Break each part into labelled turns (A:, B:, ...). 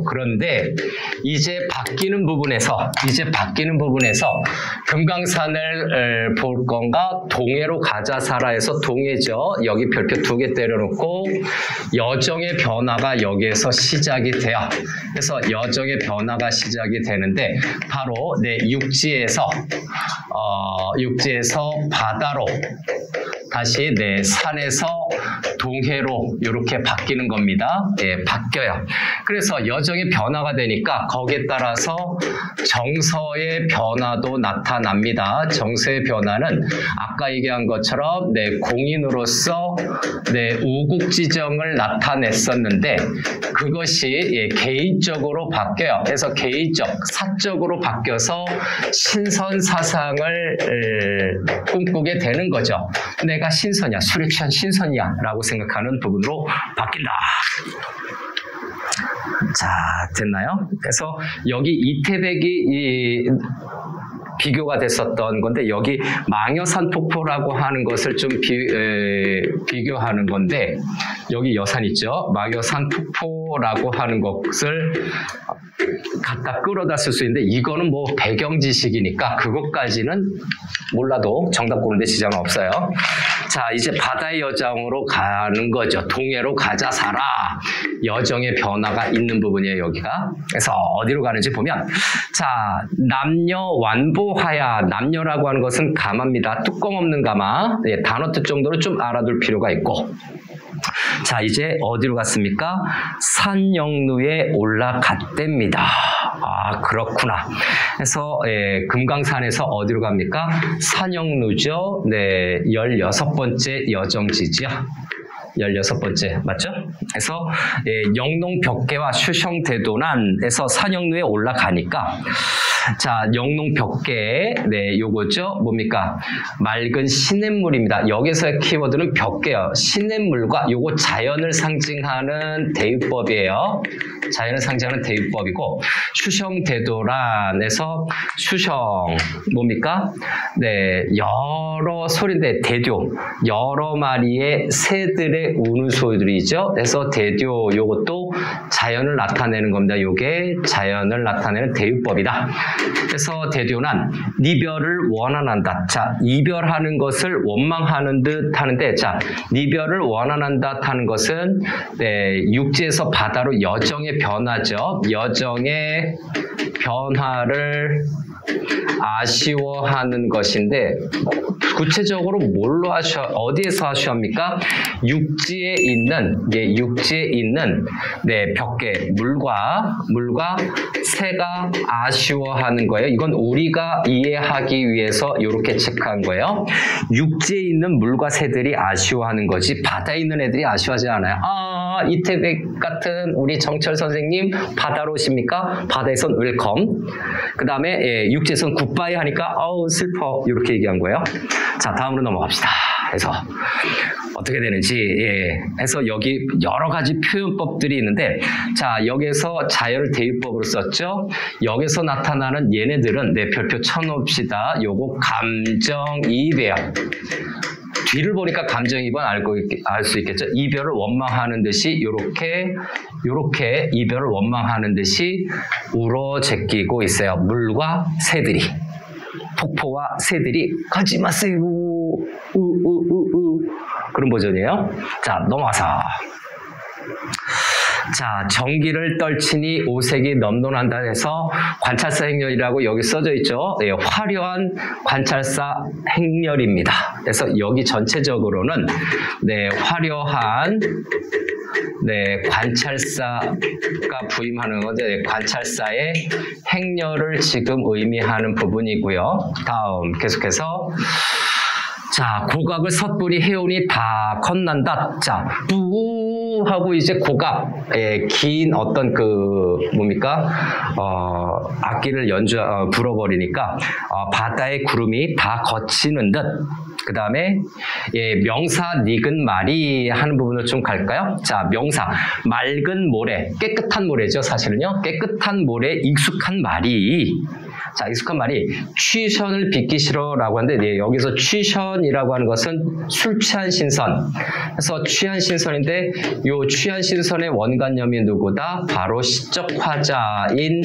A: 그런데 이제 바뀌는 부분에서 금강산을 볼 건가 동해로 가자 사라에서 동해죠. 여기 별표 2개 때려놓고 여정의 변화가 여기에서 시작이 돼요. 그래서 여정의 변화가 시작이 되는데 바로 내 육지에서 바다로 다시 내 산에서 동해로 이렇게 바뀌는 겁니다. 예, 바뀌어요. 그래서 여정의 변화가 되니까 거기에 따라서 정서의 변화도 나타납니다. 정서의 변화는 아까 얘기한 것처럼 내 공인으로서 내 우국지정을 나타냈었는데 그것이 개인적으로 바뀌어요. 그래서 개인적, 사적으로 바뀌어서 신선 사상을 꿈꾸게 되는 거죠. 내가 신선이야, 수렉션 신선이야 라고 생각하는 부분으로 바뀐다. 자, 됐나요? 그래서 여기 이태백이 비교가 됐었던 건데 여기 망여산 폭포라고 하는 것을 좀 비교하는 건데 여기 여산 있죠? 망여산 폭포라고 하는 것을 갖다 끌어다 쓸 수 있는데 이거는 뭐 배경 지식이니까 그것까지는 몰라도 정답 고르는데 지장은 없어요. 자, 이제 바다의 여정으로 가는 거죠. 동해로 가자 사라. 여정의 변화가 있는 부분이에요, 여기가. 그래서 어디로 가는지 보면 자, 남녀 완보하야. 남녀라고 하는 것은 가마입니다. 뚜껑 없는 가마. 예, 단어 뜻 정도로 좀 알아둘 필요가 있고. 자, 이제 어디로 갔습니까? 산영루에 올라갔답니다. 아, 그렇구나. 그래서 금강산에서 어디로 갑니까? 산영루죠. 네, 16번째 여정지죠. 16번째 맞죠? 그래서 영농벽계와 수성대도난에서 산영루에 올라가니까 자, 영농벽계 네, 요거죠. 뭡니까? 맑은 시냇물입니다. 여기서의 키워드는 벽계요. 시냇물과 요거 자연을 상징하는 대유법이에요. 자연을 상징하는 대유법이고 수성대도란에서 수성 뭡니까? 네, 여러 소리인데 대교 여러 마리의 새들의 우는 소리들이죠. 그래서 대교 요것도 자연을 나타내는 겁니다. 요게 자연을 나타내는 대유법이다. 그래서 대교난 이별을 원한한다. 자, 이별하는 것을 원망하는 듯 하는데 자, 이별을 원한한다 하는 것은 네, 육지에서 바다로 여정의 변화죠. 여정의 변화를 아쉬워하는 것인데 구체적으로 뭘로 어디에서 아쉬워합니까? 육지에 있는 네, 벽계 물과 새가 아쉬워하는 거예요. 이건 우리가 이해하기 위해서 이렇게 체크한 거예요. 육지에 있는 물과 새들이 아쉬워하는 거지 바다에 있는 애들이 아쉬워하지 않아요. 아, 이태백 같은 우리 정철 선생님 바다로 오십니까? 바다에선 웰컴. 그 다음에 육지에선 굿바이 하니까 아우 슬퍼 이렇게 얘기한 거예요. 자, 다음으로 넘어갑시다. 그래서 어떻게 되는지 해서 여기 여러 가지 표현법들이 있는데 자, 여기서 자연을 대유법으로 썼죠. 여기서 나타나는 얘네들은 내 별표 쳐놓읍시다. 요거 감정이입이에요. 뒤를 보니까 감정이입은 알 수 있겠죠. 이별을 원망하는 듯이 요렇게 이별을 원망하는 듯이 울어 제끼고 있어요. 물과 새들이. 폭포와 새들이 가지 마세요. 그런 버전이에요. 자, 넘어가서. 자, 전기를 떨치니 오색이 넘논한다 해서 관찰사 행렬이라고 여기 써져 있죠. 네, 화려한 관찰사 행렬입니다. 그래서 여기 전체적으로는 네, 화려한 네, 관찰사가 부임하는 건데 관찰사의 행렬을 지금 의미하는 부분이고요. 다음 계속해서 자, 고각을 섣불리 해오니 다 컸난다. 자, 하고 이제 고각, 긴 어떤 뭡니까? 악기를 불어버리니까, 바다의 구름이 다 거치는 듯. 그 다음에, 명사, 닉은 말이 하는 부분으로 좀 갈까요? 자, 명사. 맑은 모래. 깨끗한 모래죠, 사실은요. 깨끗한 모래, 익숙한 말이. 자, 익숙한 말이 취선을 빚기 싫어라고 하는데 네, 여기서 취선이라고 하는 것은 술 취한 신선. 그래서 취한 신선인데 요 취한 신선의 원관념이 누구다? 바로 시적 화자인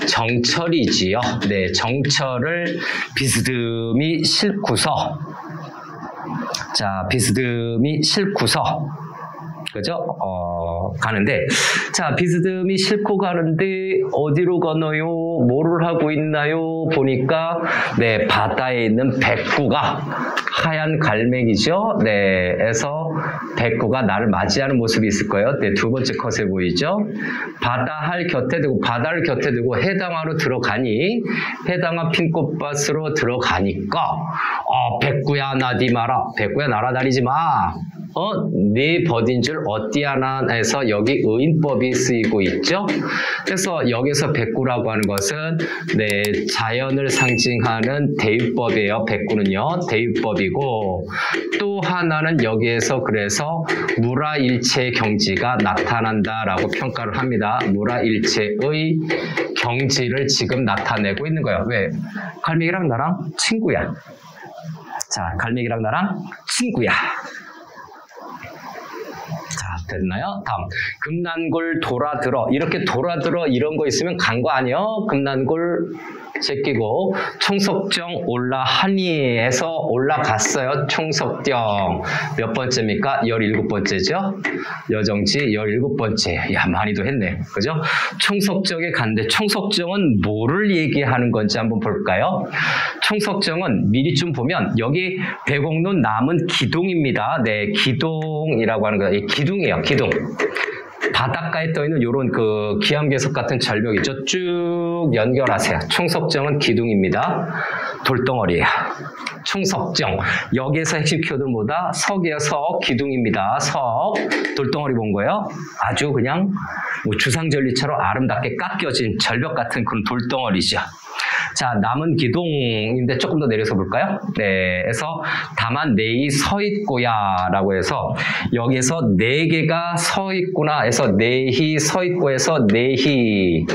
A: 정철이지요. 네, 정철을 비스듬히 싣고서 자, 비스듬히 싣고서 그죠? 가는데, 자, 비스듬히 싣고 가는데, 어디로 가나요? 뭐를 하고 있나요? 보니까, 네, 바다에 있는 백구가, 하얀 갈매기죠? 네, 에서 백구가 나를 맞이하는 모습이 있을 거예요. 네, 두 번째 컷에 보이죠? 바다를 곁에 두고 해당화로 들어가니, 해당화 핀꽃밭으로 들어가니까, 백구야, 나디 마라. 백구야, 날아다니지 마. 네 버딘 줄 어디하나 해서 여기 의인법이 쓰이고 있죠. 그래서 여기서 백구라고 하는 것은 네, 자연을 상징하는 대유법이에요. 백구는요, 대유법이고 또 하나는 여기에서 그래서 무라일체의 경지가 나타난다라고 평가를 합니다. 무라일체의 경지를 지금 나타내고 있는 거예요. 왜? 갈매기랑 나랑 친구야. 자, 갈매기랑 나랑 친구야. 자, 됐나요? 다음. 금난골 돌아들어. 이렇게 돌아들어 이런 거 있으면 간 거 아니에요? 금난골 제끼고 총석정 올라하니에서 올라갔어요. 총석정. 몇 번째입니까? 17번째죠? 여정지 17번째. 야, 많이도 했네. 그죠? 총석정에 갔는데 총석정은 뭐를 얘기하는 건지 한번 볼까요? 총석정은 미리 좀 보면 여기 배곡론 남은 기둥입니다. 네, 기둥이라고 하는 거예요. 기둥이에요. 기둥. 바닷가에 떠있는 요런 그 기암괴석 같은 절벽 있죠? 쭉 연결하세요. 총석정은 기둥입니다. 돌덩어리예요. 총석정. 여기에서 핵심 키워드는 뭐다? 석이에요. 석. 기둥입니다. 석. 돌덩어리 본 거예요. 아주 그냥 뭐 주상절리처럼 아름답게 깎여진 절벽 같은 그런 돌덩어리죠. 자, 남은 기둥인데 조금 더 내려서 볼까요? 네, 그래서 다만 네이 서 있고야 라고 해서 여기서 네 개가 서 있구나 해서 네히 서 있고 해서 네히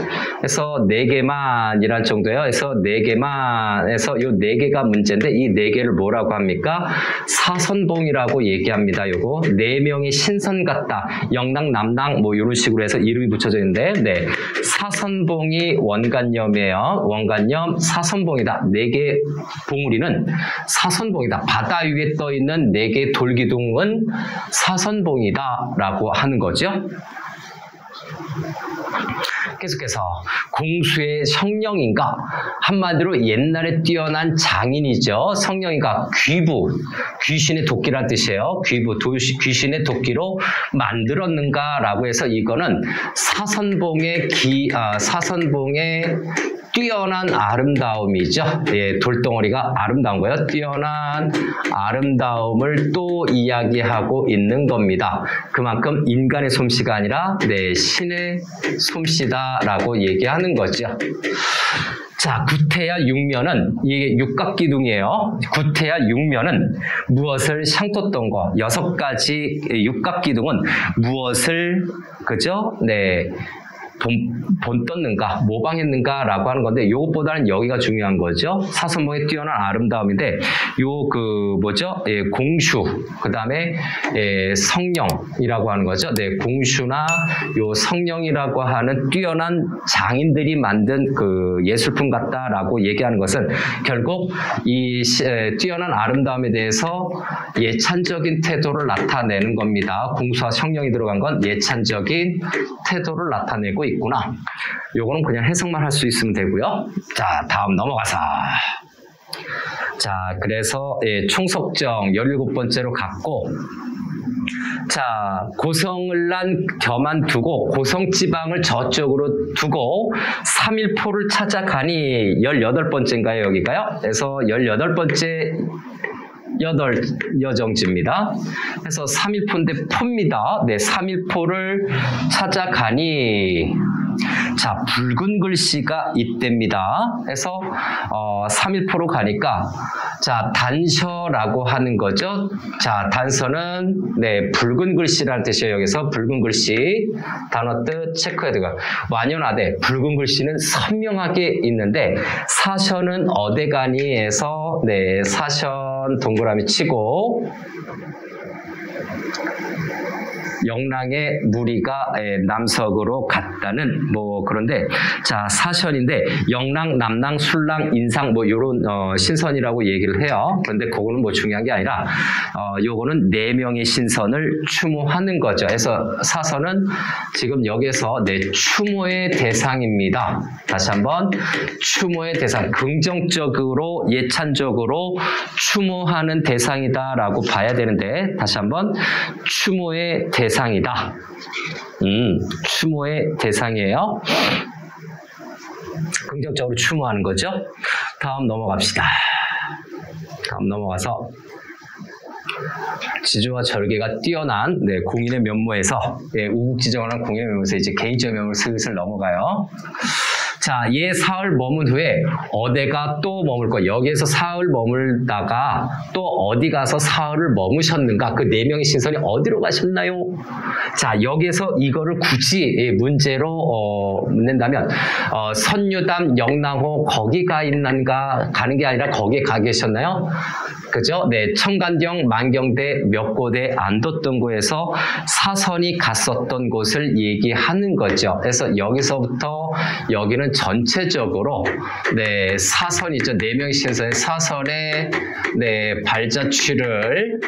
A: 해서 네 개만 이란 정도예요. 그래서 네 개만 해서 요 네 개가 문제인데 이 네 개를 뭐라고 합니까? 사선봉이라고 얘기합니다. 요거 네 명이 신선 같다. 영당, 남당 뭐 이런 식으로 해서 이름이 붙여져 있는데 네, 사선봉이 원관념이에요. 원관념 사선봉이다. 네 개 봉우리는 사선봉이다. 바다 위에 떠 있는 네 개 돌기둥은 사선봉이다라고 하는 거죠. 계속해서 공수의 성령인가 한마디로 옛날에 뛰어난 장인이죠. 성령인가 귀부 귀신의 도끼란 뜻이에요. 귀부 귀신의 도끼로 만들었는가라고 해서 이거는 사선봉의 사선봉의 뛰어난 아름다움이죠. 예, 돌덩어리가 아름다운 거예요. 뛰어난 아름다움을 또 이야기하고 있는 겁니다. 그만큼 인간의 솜씨가 아니라 네, 신의 솜씨다라고 얘기하는 거죠. 자, 구태야 육면은 이게 육각기둥이에요. 구태야 육면은 무엇을 향떴던 거. 6가지 육각기둥은 무엇을 그죠? 네. 본 떴는가, 모방했는가라고 하는 건데, 요것보다는 여기가 중요한 거죠. 사선봉의 뛰어난 아름다움인데, 예, 공슈, 그 다음에, 성령이라고 하는 거죠. 네, 공슈나 요 성령이라고 하는 뛰어난 장인들이 만든 그 예술품 같다라고 얘기하는 것은 결국 이 뛰어난 아름다움에 대해서 예찬적인 태도를 나타내는 겁니다. 공수와 성령이 들어간 건 예찬적인 태도를 나타내고 있구나. 요거는 그냥 해석만 할 수 있으면 되고요. 자, 다음 넘어가서. 자, 그래서 총석정 17번째로 갔고, 자, 고성을란 겸한 두고 고성지방을 저쪽으로 두고 3일포를 찾아가니 18번째인가요, 여기가요? 그래서 18번째 여정지입니다. 그래서 3일포인데 포입니다. 네, 3일포를 찾아가니 자, 붉은 글씨가 있답니다. 해서 3.1% 가니까 자, 단서라고 하는 거죠. 자, 단서는 네, 붉은 글씨라는 뜻이에요. 여기서 붉은 글씨 단어 뜻 체크해야 되고 완연하되 붉은 글씨는 선명하게 있는데 사선은 어데가니에서 네, 사선 동그라미 치고 영랑의 무리가 남석으로 갔다는 뭐 그런데 자 사선인데 영랑, 남랑, 술랑, 인상 뭐 이런 신선이라고 얘기를 해요. 그런데 그거는 뭐 중요한 게 아니라 요거는 4명의 신선을 추모하는 거죠. 그래서 사선은 지금 여기서 네 추모의 대상입니다. 다시 한번 추모의 대상, 긍정적으로 예찬적으로 추모하는 대상이다라고 봐야 되는데 다시 한번 추모의 대상이다. 추모의 대상이에요. 긍정적으로 추모하는 거죠. 다음 넘어갑시다. 다음 넘어가서 지주와 절개가 뛰어난 네, 공인의 면모에서 네, 우국지정한 공인의 면모에서 이제 개인적 면모를 슬슬 넘어가요. 자, 얘 사흘 머문 후에 어디가 또 머물 거 여기에서 사흘 머물다가 또 어디 가서 사흘을 머무셨는가? 그 4명의 신선이 어디로 가셨나요? 자, 여기에서 이거를 굳이 문제로 낸다면 선유담, 영랑호 거기 가 있는가? 가는 게 아니라 거기에 가 계셨나요? 그죠? 네, 청간경, 만경대, 몇 곳에 안도동구에서 사선이 갔었던 곳을 얘기하는 거죠. 그래서 여기서부터 여기는 전체적으로 네, 사선이죠. 4명의 신선의 사선의 네, 발자취를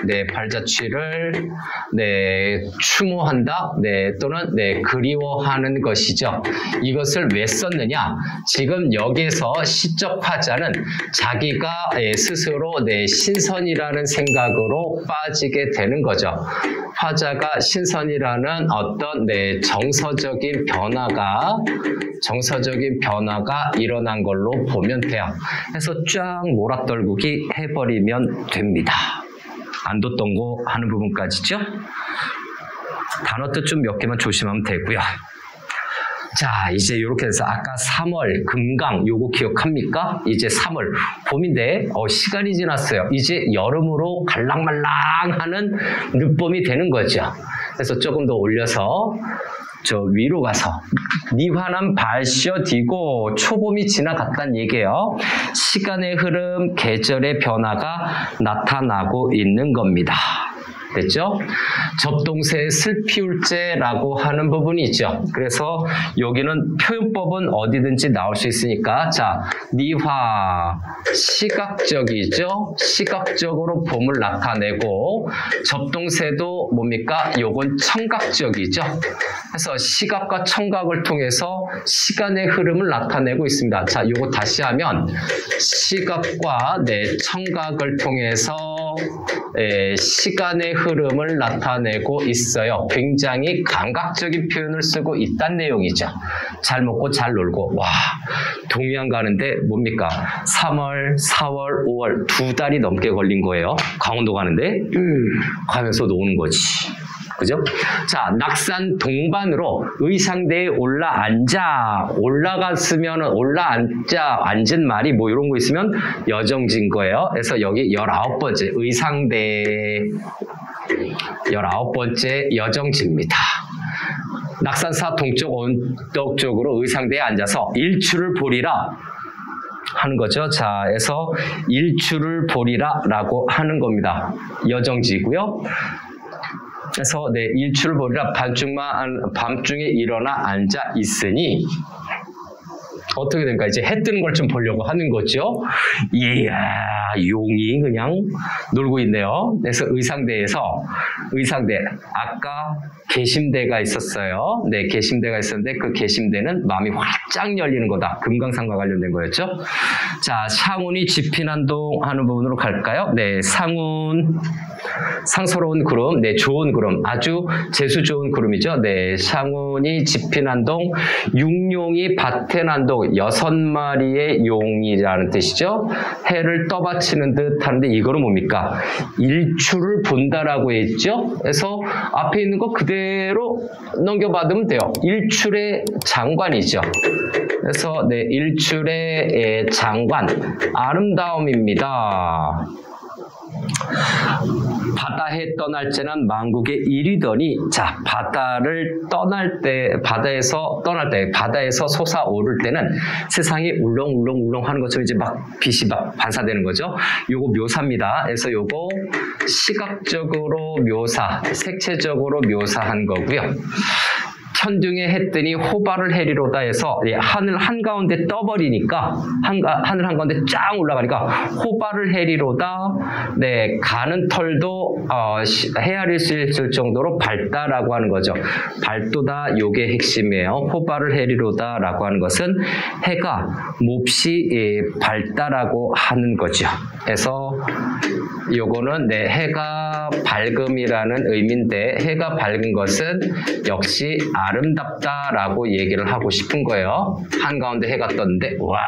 A: 네, 추모한다. 네, 또는 네, 그리워하는 것이죠. 이것을 왜 썼느냐? 지금 여기에서 시적 화자는 자기가 스스로 네, 신선이라는 생각으로 빠지게 되는 거죠. 화자가 신선이라는 어떤 네, 정서적인 변화가 일어난 걸로 보면 돼요. 그래서 쫙 몰아떨구기 해버리면 됩니다. 안도동고 하는 부분까지죠. 단어 뜻 좀 몇 개만 조심하면 되고요. 자, 이제 이렇게 해서 아까 3월 금강 요거 기억합니까? 이제 3월 봄인데 시간이 지났어요. 이제 여름으로 갈랑말랑하는 늦봄이 되는 거죠. 그래서 조금 더 올려서 저 위로 가서 니화남 발쇼디고 초봄이 지나갔다는 얘기예요. 시간의 흐름, 계절의 변화가 나타나고 있는 겁니다. 됐죠? 접동사의 슬피울제라고 하는 부분이 있죠. 그래서 여기는 표현법은 어디든지 나올 수 있으니까 자, 니화 시각적이죠. 시각적으로 봄을 나타내고 접동사도 뭡니까? 요건 청각적이죠. 그래서 시각과 청각을 통해서 시간의 흐름을 나타내고 있습니다. 자, 요거 다시 하면 시각과 네, 청각을 통해서 시간의 흐름을 나타내고 있어요. 굉장히 감각적인 표현을 쓰고 있다는 내용이죠. 잘 먹고 잘 놀고 와 동해안 가는데 뭡니까? 3월, 4월, 5월 2달이 넘게 걸린 거예요. 강원도 가는데 가면서 노는 거지. 그죠? 자, 낙산 동반으로 의상대에 앉은 말이 뭐 이런 거 있으면 여정진 거예요. 그래서 여기 19번째 의상대 19번째 여정지입니다. 낙산사 동쪽 언덕 쪽으로 의상대에 앉아서 일출을 보리라 하는 거죠. 자, 그래서 일출을 보리라 라고 하는 겁니다. 여정지고요. 그래서 네, 일출을 보리라 밤중에 일어나 앉아 있으니 어떻게 될까? 이제 해 뜨는 걸 좀 보려고 하는 거죠. 이야, 용이 그냥 놀고 있네요. 그래서 의상대 아까 계심대가 있었어요. 네, 계심대가 있었는데 그 계심대는 마음이 활짝 열리는 거다. 금강산과 관련된 거였죠. 자, 상운이 지피난동 하는 부분으로 갈까요? 네, 상운 상서로운 구름, 네, 좋은 구름, 아주 재수 좋은 구름이죠. 네, 상운이 지피난동, 육룡이 밭에 난동. 요거 6마리의 용이라는 뜻이죠. 해를 떠받치는 듯 하는데 이거는 뭡니까? 일출을 본다라고 했죠. 그래서 앞에 있는 거 그대로 넘겨받으면 돼요. 일출의 장관이죠. 그래서 네, 일출의 장관, 아름다움입니다. 바다에 떠날 때는 만국의 일이더니, 자, 바다에서 솟아오를 때는 세상이 울렁울렁 하는 것처럼 이제 막 빛이 막 반사되는 거죠. 요거 묘사입니다. 그래서 요거 시각적으로 묘사, 색채적으로 묘사한 거고요. 천둥에 했더니 호발을 해리로다 해서 하늘 한가운데 떠버리니까 하늘 한가운데 쫙 올라가니까 호발을 해리로다. 네, 가는 털도 헤아릴 수 있을 정도로 밝다라고 하는 거죠. 밝도다 요게 핵심이에요. 호발을 해리로다 라고 하는 것은 해가 몹시 밝다라고 하는 거죠. 그래서 요거는 네, 해가 밝음이라는 의미인데 해가 밝은 것은 역시 아름답다라고 얘기를 하고 싶은 거예요. 한가운데 해가 떴는데 와,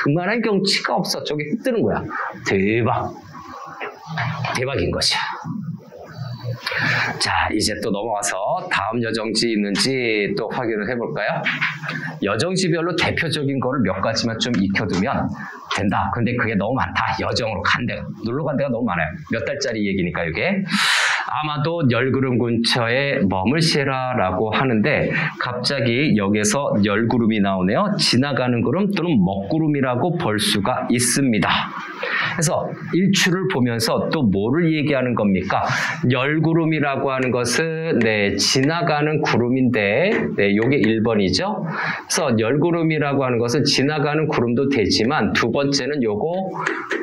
A: 그만한 경치가 없어. 저기 뜨는 거야. 대박인 것이야. 자, 이제 또 넘어와서 다음 여정지 있는지 또 확인을 해볼까요? 여정지별로 대표적인 거를 몇 가지만 좀 익혀두면 된다. 근데 그게 너무 많다. 여정으로 간 데가, 놀러 간 데가 너무 많아요. 몇 달짜리 얘기니까 이게. 아마도 열구름 근처에 머물시라라고 하는데 갑자기 여기서 열구름이 나오네요. 지나가는 구름 또는 먹구름이라고 볼 수가 있습니다. 그래서 일출을 보면서 또 뭐를 얘기하는 겁니까? 열구름이라고 하는 것은 네, 지나가는 구름인데 네, 요게 1번이죠. 그래서 열구름이라고 하는 것은 지나가는 구름도 되지만 두 번째는 요거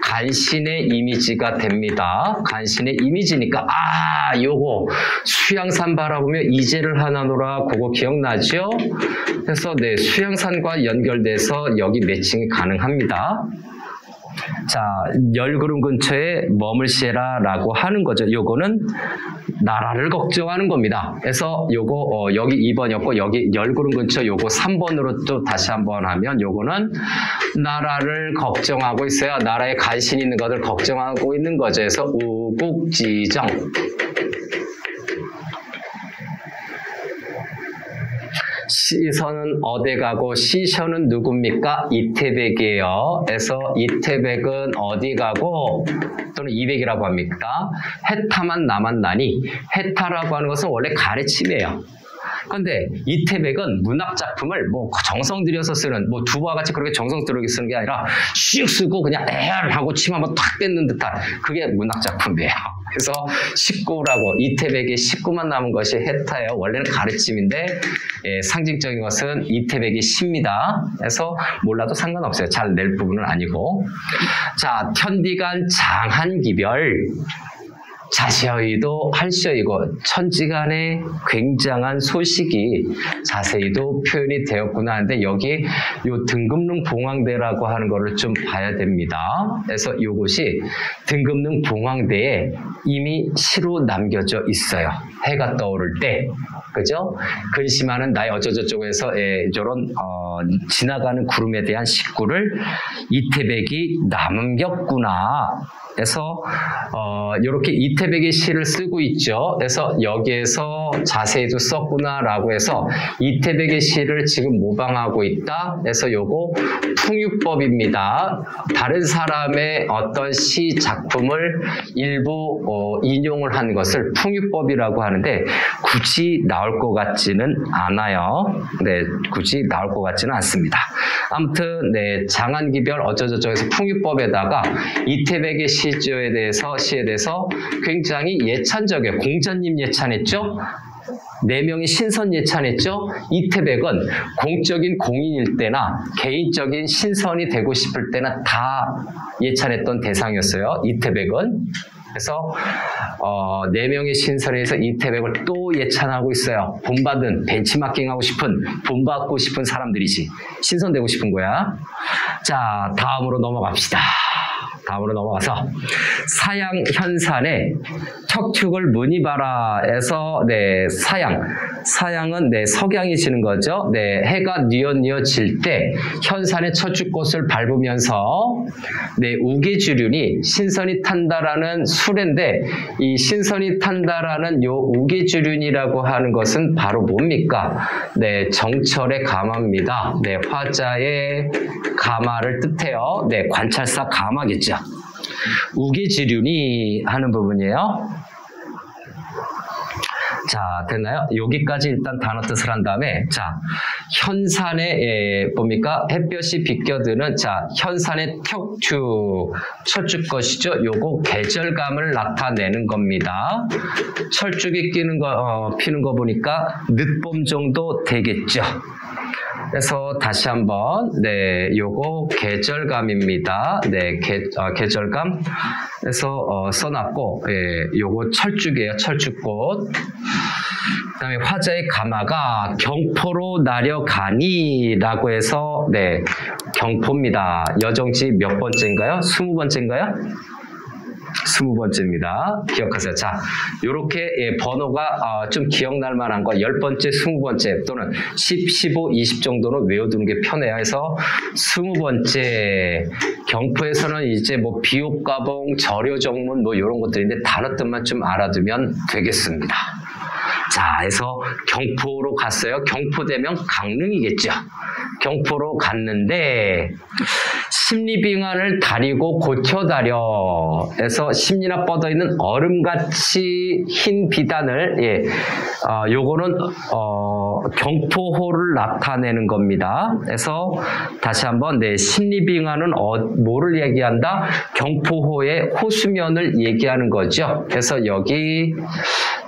A: 간신의 이미지가 됩니다. 간신의 이미지니까 요거 수양산 바라보며 이제를 하나노라 그거 기억나죠? 그래서 네, 수양산과 연결돼서 여기 매칭이 가능합니다. 자, 열구름 근처에 머물시라라고 하는 거죠. 요거는 나라를 걱정하는 겁니다. 그래서 요거 여기 2번이었고 여기 열구름 근처 요거 3번으로 또 다시 한번 하면 요거는 나라를 걱정하고 있어요. 나라에 관심 있는 것을 걱정하고 있는 거죠. 그래서 우국지정. 시선은 어디 가고 시선은 누굽니까? 이태백이에요. 그래서 이태백은 어디 가고 또는 이백이라고 합니까? 해타만 남았나니 해타라고 하는 것은 원래 가르침이에요. 그런데 이태백은 문학 작품을 뭐 정성 들여서 쓰는 뭐 두부와 같이 그렇게 정성 들여서 쓰는 게 아니라 슉 쓰고 그냥 에얼 하고 침 한번 탁 뱉는 듯한 그게 문학 작품이에요. 그래서 식구라고 이태백의 식구만 남은 것이 해타예요. 원래는 가르침인데 상징적인 것은 이태백의 시입니다. 그래서 몰라도 상관없어요. 잘 낼 부분은 아니고. 자, 편디간 장한기별. 자세히도 할시어이고 천지간에 굉장한 소식이 자세히도 표현이 되었구나 하는데 여기 요 등급릉 봉황대라고 하는 거를 좀 봐야 됩니다. 그래서 요것이 등급릉 봉황대에 이미 시로 남겨져 있어요. 해가 떠오를 때. 그죠? 근심하는 나의 어쩌저쩌고에서 저런 지나가는 구름에 대한 식구를 이태백이 남겼구나. 그래서 이렇게 이태백의 시를 쓰고 있죠. 그래서 여기에서 자세히도 썼구나라고 해서 이태백의 시를 지금 모방하고 있다. 그래서 요거 풍유법입니다. 다른 사람의 어떤 시 작품을 일부 인용을 한 것을 풍유법이라고 하는데 굳이 나올 것 같지는 않아요. 네, 굳이 나올 것 같지는 않습니다. 아무튼 네, 장한기별 어쩌저쩌에서 풍유법에다가 이태백의 시에 대해서 굉장히 예찬적이에요. 공자님 예찬했죠? 4명이 신선 예찬했죠? 이태백은 공적인 공인일 때나 개인적인 신선이 되고 싶을 때나 다 예찬했던 대상이었어요. 이태백은. 그래서 4명의 신선에서 이태백을 또 예찬하고 있어요. 본받은 벤치마킹하고 싶은, 본받고 싶은 사람들이지. 신선되고 싶은 거야. 자, 다음으로 넘어갑시다. 다음으로 넘어가서 사양 현산에 척축을 무늬 봐라에서 네, 사양은 네, 석양이시는 거죠. 네, 해가 뉘어질 때 현산의 척축꽃을 밟으면서 네, 우기주륜이 신선이 탄다라는 수레인데 이 신선이 탄다라는 요 우기주륜이라고 하는 것은 바로 뭡니까? 네, 정철의 가마입니다. 네, 화자의 가마를 뜻해요. 네, 관찰사 가마겠죠. 우기지륜이 하는 부분이에요. 자, 됐나요? 여기까지 일단 단어 뜻을 한 다음에, 자, 현산에, 뭡니까? 햇볕이 비껴드는, 자, 현산의 철쭉 것이죠. 요거 계절감을 나타내는 겁니다. 철쭉이 피는 거 보니까 늦봄 정도 되겠죠. 그래서 다시 한번 네, 요거 계절감입니다. 네, 계절감. 그래서 써놨고, 예, 요거 철쭉이에요. 철쭉꽃. 그다음에 화자의 가마가 경포로 나려가니라고 해서 네, 경포입니다. 여정지 몇 번째인가요? 20번째인가요? 20번째입니다. 기억하세요. 자, 요렇게 예, 번호가 좀 기억날 만한 거 10번째, 20번째 또는 10, 15, 20 정도는 외워두는 게 편해요. 해서 20번째 경포에서는 이제 뭐 비옥가봉, 절여정문 뭐 이런 것들인데 단어 뜻만 좀 알아두면 되겠습니다. 자, 해서 경포로 갔어요. 경포되면 강릉이겠죠. 경포로 갔는데 십리빙안을 다리고 고쳐다려 해서 십리나 뻗어있는 얼음같이 흰 비단을 예, 요거는 경포호를 나타내는 겁니다. 그래서 다시 한번 네, 십리빙안은 뭐를 얘기한다? 경포호의 호수면을 얘기하는 거죠. 그래서 여기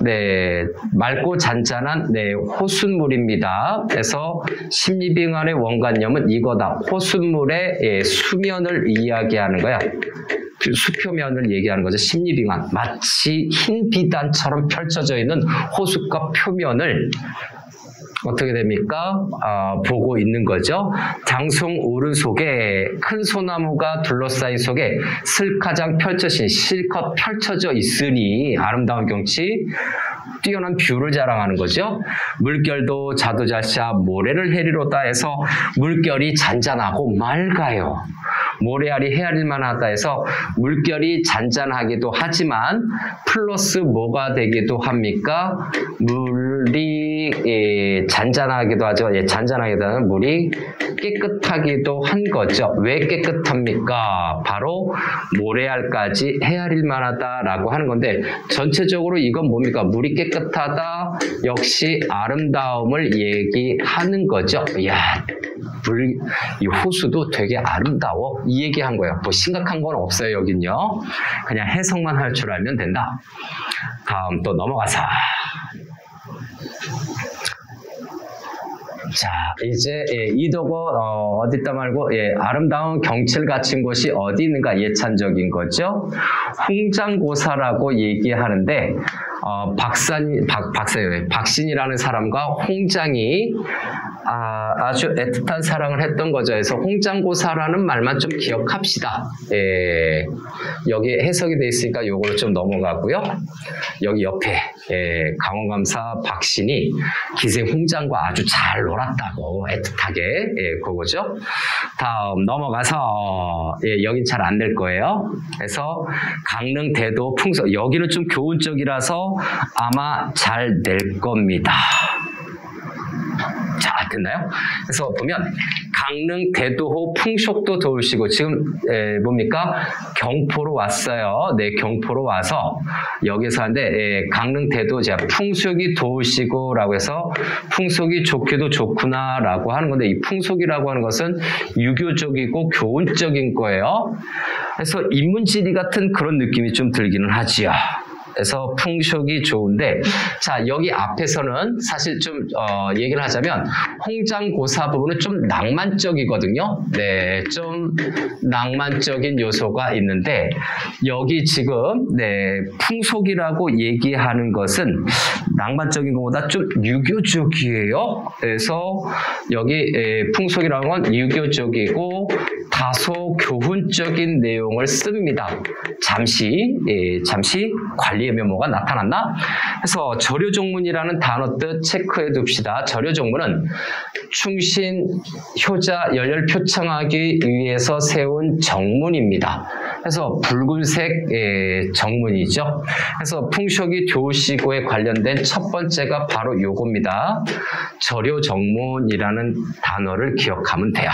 A: 네, 맑고 잔잔한 네, 호숫물입니다. 그래서 십리빙안의 원관념은 이거다. 호숫물의 예, 수면을 이야기하는 거야. 수표면을 얘기하는 거죠. 십리빙안. 마치 흰 비단처럼 펼쳐져 있는 호숫가 표면을 어떻게 됩니까? 보고 있는 거죠. 장송 오른속에 큰 소나무가 둘러싸인 속에 슬가장 실컷 펼쳐져 있으니 아름다운 경치, 뛰어난 뷰를 자랑하는 거죠. 물결도 자도자샤 모래를 헤리로다 해서 물결이 잔잔하고 맑아요. 모래알이 헤아릴만 하다 해서 물결이 잔잔하기도 하지만 플러스 뭐가 되기도 합니까? 물이 잔잔하기도 하죠. 예, 잔잔하기도 하는 물이 깨끗하기도 한 거죠. 왜 깨끗합니까? 바로 모래알까지 헤아릴 만하다라고 하는 건데 전체적으로 이건 뭡니까? 물이 깨끗하다 역시 아름다움을 얘기하는 거죠. 이야, 이 호수도 되게 아름다워 이 얘기한 거예요. 뭐 심각한 건 없어요. 여긴요. 그냥 해석만 할 줄 알면 된다. 다음 또 넘어가서 자, 이제 이도고 어디다 말고 아름다운 경치를 갖춘 곳이 어디 있는가 예찬적인 거죠. 홍장고사라고 얘기하는데 박신이라는 사람과 홍장이 아주 애틋한 사랑을 했던 거죠. 그래서 홍장고사라는 말만 좀 기억합시다. 여기 해석이 돼 있으니까 요거를 좀 넘어가고요. 여기 옆에 강원감사 박신이 기생 홍장과 아주 잘 놀았다고 애틋하게 그거죠. 다음 넘어가서 여긴 잘 안 될 거예요. 그래서 강릉 대도 풍속 여기는 좀 교훈적이라서 아마 잘 낼 겁니다. 자, 됐나요? 그래서 보면 강릉 대도호 풍속도 도우시고 지금 뭡니까? 경포로 왔어요. 네, 경포로 와서 여기서 하는데 강릉 대도 제가 풍속이 도우시고라고 해서 풍속이 좋기도 좋구나라고 하는 건데 이 풍속이라고 하는 것은 유교적이고 교훈적인 거예요. 그래서 인문지리 같은 그런 느낌이 좀 들기는 하지요. 그래서 풍속이 좋은데, 자, 여기 앞에서는 사실 좀 얘기를 하자면 홍장고사 부분은 좀 낭만적이거든요. 네, 좀 낭만적인 요소가 있는데 여기 지금 풍속이라고 얘기하는 것은 낭만적인 것보다 좀 유교적이에요. 그래서 여기 풍속이라는 건 유교적이고 다소 교훈적인 내용을 씁니다. 잠시 관리의 면모가 나타났나? 그래서 절효종문이라는 단어 뜻 체크해 둡시다. 절효종문은 충신, 효자, 열렬 표창하기 위해서 세운 정문입니다. 그래서 붉은색 정문이죠. 그래서 풍속이 좋으시고에 관련된 첫 번째가 바로 요겁니다. 절효정문이라는 단어를 기억하면 돼요.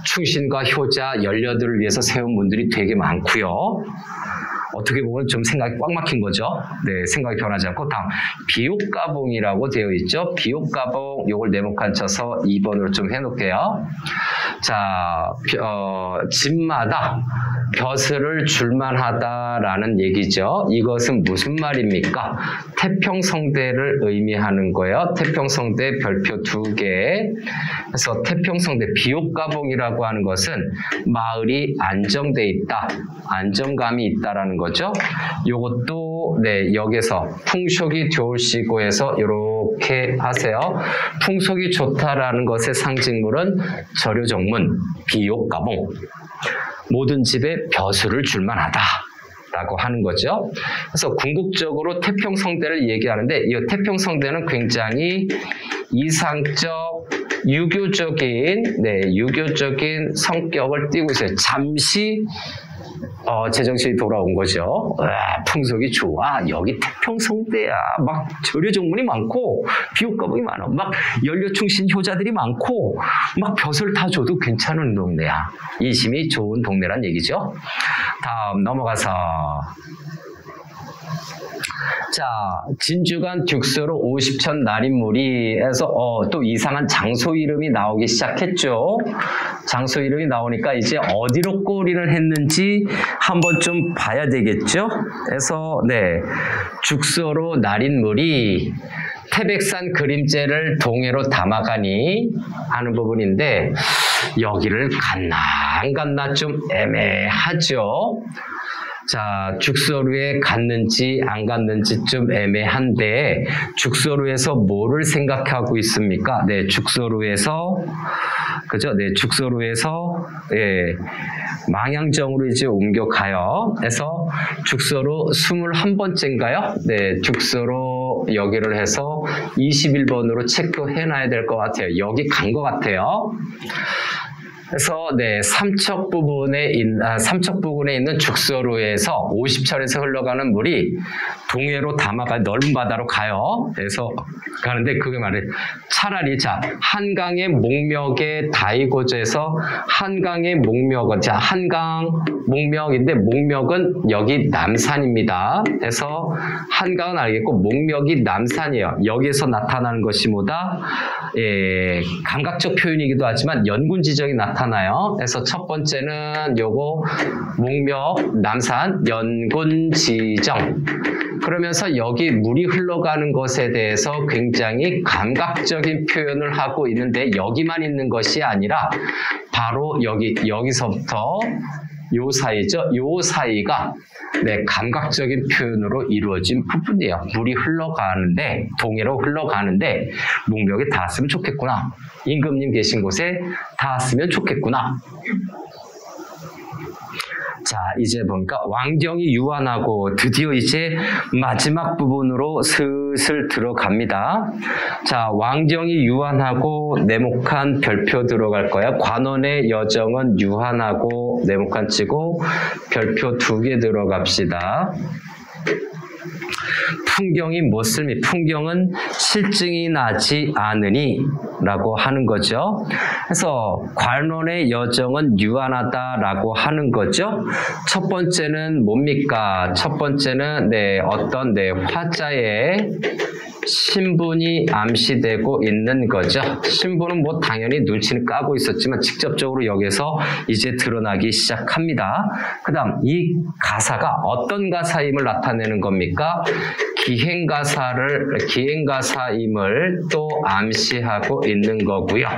A: 충신과 효자, 열려들을 위해서 세운 문들이 되게 많고요. 어떻게 보면 좀 생각이 꽉 막힌 거죠. 네, 생각이 변하지 않고 다음 비옥가봉이라고 되어 있죠. 비옥가봉 요걸 네모칸 쳐서 2번으로 좀 해놓을게요. 자, 집마다 벼슬을 줄만하다라는 얘기죠. 이것은 무슨 말입니까? 태평성대를 의미하는 거예요. 태평성대 별표 2개. 그래서 태평성대 비옥가봉이라고 하는 것은 마을이 안정돼 있다, 안정감이 있다라는 거죠. 요것도 여기서 풍속이 좋으시고 해서 이렇게 하세요. 풍속이 좋다라는 것의 상징물은 절효정문, 비옥가봉. 모든 집에 벼슬을 줄만하다 라고 하는 거죠. 그래서 궁극적으로 태평성대를 얘기하는데 이 태평성대는 굉장히 이상적 유교적인 성격을 띠고 있어요. 잠시 제정신이 돌아온 거죠. 풍속이 좋아. 여기 태평성대야. 막 절효정문이 많고 비옥가봉이 많아. 막 연료충신 효자들이 많고 막 벼슬 다 줘도 괜찮은 동네야. 인심이 좋은 동네란 얘기죠. 다음 넘어가서 자, 진주관 듀스로 50천 날인물이 해서 또 이상한 장소 이름이 나오기 시작했죠. 장소 이름이 나오니까 이제 어디로 꼬리를 했는지 한번 좀 봐야 되겠죠. 그래서 죽서로 날인물이 태백산 그림재를 동해로 담아가니 하는 부분인데 여기를 갔나 안 갔나 좀 애매하죠. 자, 죽서루에 갔는지 안 갔는지 좀 애매한데 죽서루에서 뭐를 생각하고 있습니까? 죽서루에서 그죠? 죽서루에서 망향정으로 이제 옮겨가요. 그래서 죽서루 21번째인가요? 죽서루 여기를 해서 21번으로 체크해놔야 될 것 같아요. 여기 간 것 같아요. 그래서 삼척 부근에 있는 죽서루에서 50철에서 흘러가는 물이 동해로 담아가 넓은 바다로 가요. 그래서 가는데 그게 말이에요. 차라리 자 한강의 목멱에 닿이고자 해서 한강의 목멱은 자 한강 목멱인데 목멱은 여기 남산입니다. 그래서 한강은 알겠고 목멱이 남산이에요. 여기에서 나타나는 것이 뭐다? 감각적 표현이기도 하지만 연군 지정이 나타나요. 그래서 첫 번째는 요거 목멱 남산 연군 지정. 그러면서 여기 물이 흘러가는 것에 대해서 굉장히 감각적인 표현을 하고 있는데 여기만 있는 것이 아니라 바로 여기서부터 요 사이죠. 요 사이가 감각적인 표현으로 이루어진 부분이에요. 물이 흘러가는데 동해로 흘러가는데 목멱에 닿았으면 좋겠구나. 임금님 계신 곳에 닿았으면 좋겠구나. 자, 이제 보니까 왕경이 유한하고 드디어 이제 마지막 부분으로 슬슬 들어갑니다. 자, 왕경이 유한하고 네모칸 별표 들어갈 거야. 관원의 여정은 유한하고 네모칸 치고 별표 2개 들어갑시다. 풍경이 무엇을 풍경은 실증이 나지 않으니 라고 하는 거죠. 그래서 관원의 여정은 유한하다라고 하는 거죠. 첫 번째는 뭡니까? 첫 번째는 어떤 화자의 신분이 암시되고 있는 거죠. 신분은 뭐 당연히 눈치는 까고 있었지만 직접적으로 여기서 이제 드러나기 시작합니다. 그 다음 이 가사가 어떤 가사임을 나타내는 겁니까? 기행가사임을 또 암시하고 있는 거고요.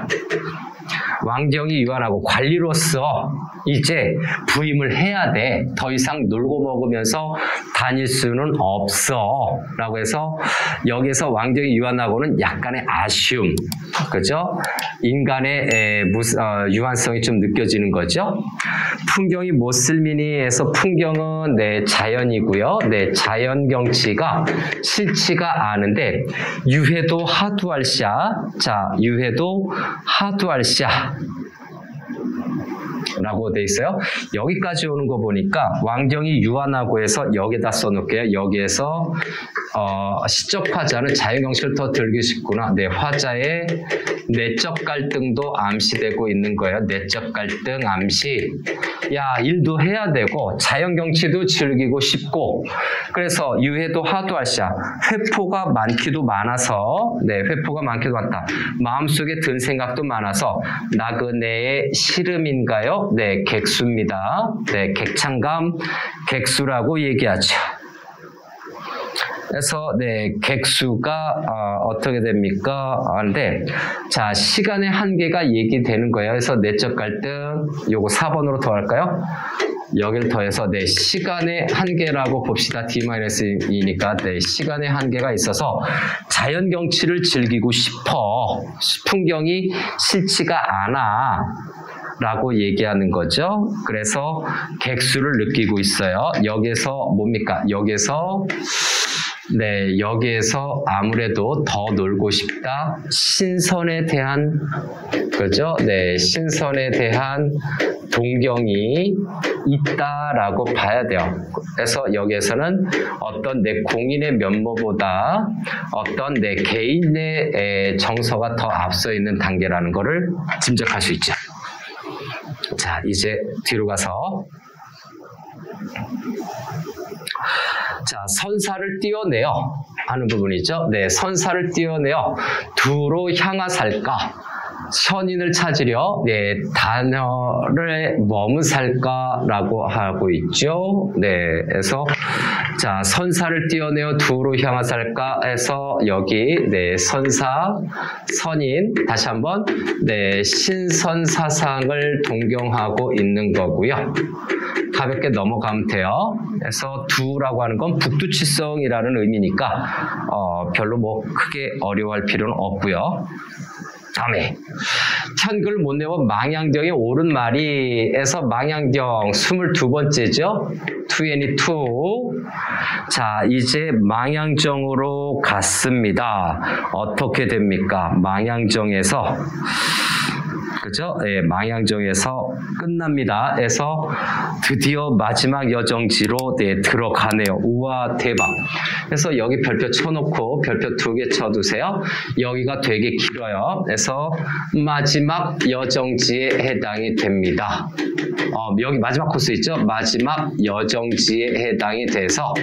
A: 왕정이 유한하고 관리로서 이제 부임을 해야 돼. 더 이상 놀고 먹으면서 다닐 수는 없어. 라고 해서 여기서 왕정이 유한하고는 약간의 아쉬움. 그죠? 인간의 유한성이 좀 느껴지는 거죠. 풍경이 못쓸미니에서 풍경은 네, 자연이고요. 네, 자연 경치가 싫지가 않은데 유해도 하두알샤. 자, 유해도 하두알샤. 라고 돼 있어요. 여기까지 오는 거 보니까 왕정이 유한하고 해서 여기다 써놓을게요. 여기에서 시적 화자는 자연경치를 더 들기 쉽구나. 네, 화자의 내적 갈등도 암시되고 있는 거예요. 내적 갈등 암시. 야, 일도 해야 되고 자연경치도 즐기고 싶고 그래서 유해도 하두알샤. 회포가 많기도 많아서 네, 회포가 많기도 많다. 마음속에 든 생각도 많아서 나그네의 시름인가요? 네, 객수입니다. 네, 객창감, 객수라고 얘기하죠. 그래서 네, 객수가 어떻게 됩니까? 근데 자, 시간의 한계가 얘기되는 거예요. 그래서 내적 갈등 요거 4번으로 더 할까요? 여기를 더해서 네, 시간의 한계라고 봅시다. D-2니까 네, 시간의 한계가 있어서 자연 경치를 즐기고 싶어. 풍경이 싫지가 않아. 라고 얘기하는 거죠. 그래서 객수를 느끼고 있어요. 여기에서 뭡니까? 여기에서 아무래도 더 놀고 싶다. 신선에 대한 그죠? 네, 신선에 대한 동경이 있다라고 봐야 돼요. 그래서 여기에서는 어떤 내 공인의 면모보다 어떤 내 개인의 정서가 더 앞서 있는 단계라는 것을 짐작할 수 있죠. 자, 이제 뒤로 가서 자, 선사를 띄어내어 하는 부분이죠. 네, 선사를 띄어내어 두로 향하살까? 선인을 찾으려 네, 단어를 머무살까라고 하고 있죠. 네, 그래서 자, 선사를 띄어내어 두로 향하살까 해서 여기 네, 선사, 선인 다시 한번 네, 신선사상을 동경하고 있는 거고요. 가볍게 넘어가면 돼요. 그래서 두라고 하는 건 북두치성이라는 의미니까 별로 뭐 크게 어려워할 필요는 없고요. 다음에 현글 못 내고 망향정의 옳은 말이에서 망향정 22번째죠. 22. 자, 이제 망향정으로 갔습니다. 어떻게 됩니까? 망향정에서 그죠? 예, 망향정에서 끝납니다. 그래서 드디어 마지막 여정지로 네, 들어가네요. 우와, 대박. 그래서 여기 별표 쳐놓고 별표 2개 쳐두세요. 여기가 되게 길어요. 그래서 마지막 여정지에 해당이 됩니다. 여기 마지막 코스 있죠? 마지막 여정지에 해당이 돼서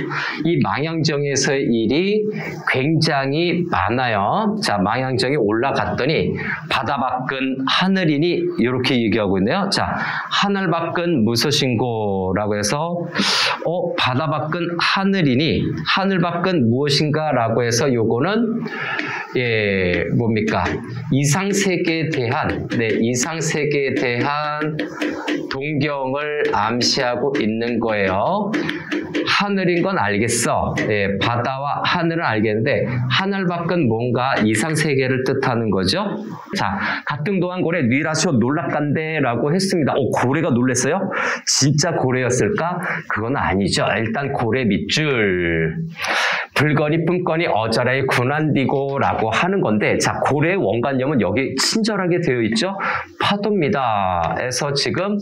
A: 이 망향정에서의 일이 굉장히 많아요. 자, 망향정이 올라갔더니 바다 밖은 하늘이니 이렇게 얘기하고 있네요. 자, 하늘 밖은 무엇인고라고 해서 바다 밖은 하늘이니 하늘 밖은 무엇인가라고 해서 요거는 예, 뭡니까? 이상세계에 대한 이상세계에 대한 동경을 암시하고 있는 거예요. 하늘인 건 알겠어. 예, 바다와 하늘은 알겠는데 하늘 밖은 뭔가 이상세계를 뜻하는 거죠. 자, 가등도한 고래 뉘라쇼 놀랍간데라고 했습니다. 고래가 놀랬어요? 진짜 고래였을까? 그건 아니죠. 일단 고래 밑줄. 불거니 뿜거니 어저라의 군한디고라고 하는 건데, 자, 고래의 원관념은 여기 친절하게 되어 있죠. 파도입니다. 그래서 지금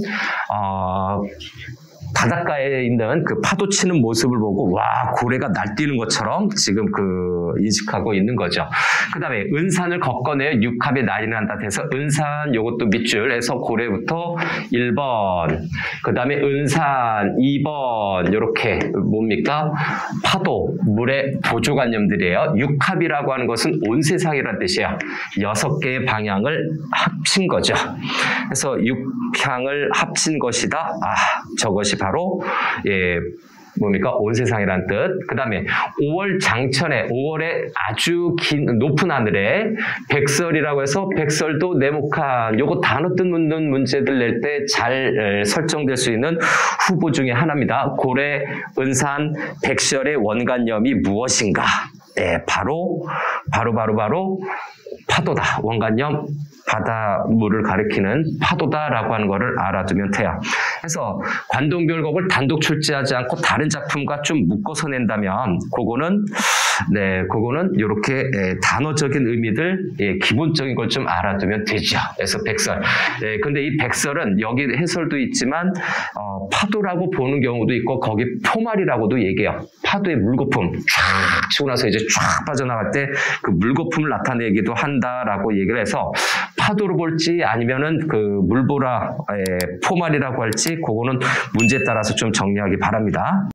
A: 바닷가에 있는 그 파도 치는 모습을 보고 와 고래가 날뛰는 것처럼 지금 그 인식하고 있는 거죠. 그 다음에 은산을 걷거내어 육합의 날이 난다 해서 은산 요것도 밑줄에서 고래부터 1번 그 다음에 은산 2번 요렇게 뭡니까? 파도, 물의 보조관념들이에요. 육합이라고 하는 것은 온 세상이라는 뜻이에요. 6개의 방향을 합친 거죠. 그래서 육향을 합친 것이다. 아, 저것이 바로 뭡니까? 온 세상이란 뜻. 그 다음에 5월 장천에 5월에 아주 긴 높은 하늘에 백설이라고 해서 백설도 네모칸 요거 단어 뜯는 문제들 낼 때 잘 설정될 수 있는 후보 중에 하나입니다. 고래, 은산, 백설의 원관념이 무엇인가? 네, 바로 파도다. 원관념 바닷물을 가리키는 파도다라고 하는 것을 알아두면 돼요. 그래서 관동별곡을 단독 출제하지 않고 다른 작품과 좀 묶어서 낸다면 그거는 이렇게 단어적인 의미들 기본적인 걸 좀 알아두면 되죠. 그래서 백설. 근데 이 백설은 여기 해설도 있지만 파도라고 보는 경우도 있고 거기 포말이라고도 얘기해요. 파도의 물거품 쫙 치고 나서 이제 쫙 빠져나갈 때 그 물거품을 나타내기도 한다라고 얘기를 해서 파도로 볼지 아니면은 그 물보라 포말이라고 할지 그거는 문제에 따라서 좀 정리하기 바랍니다.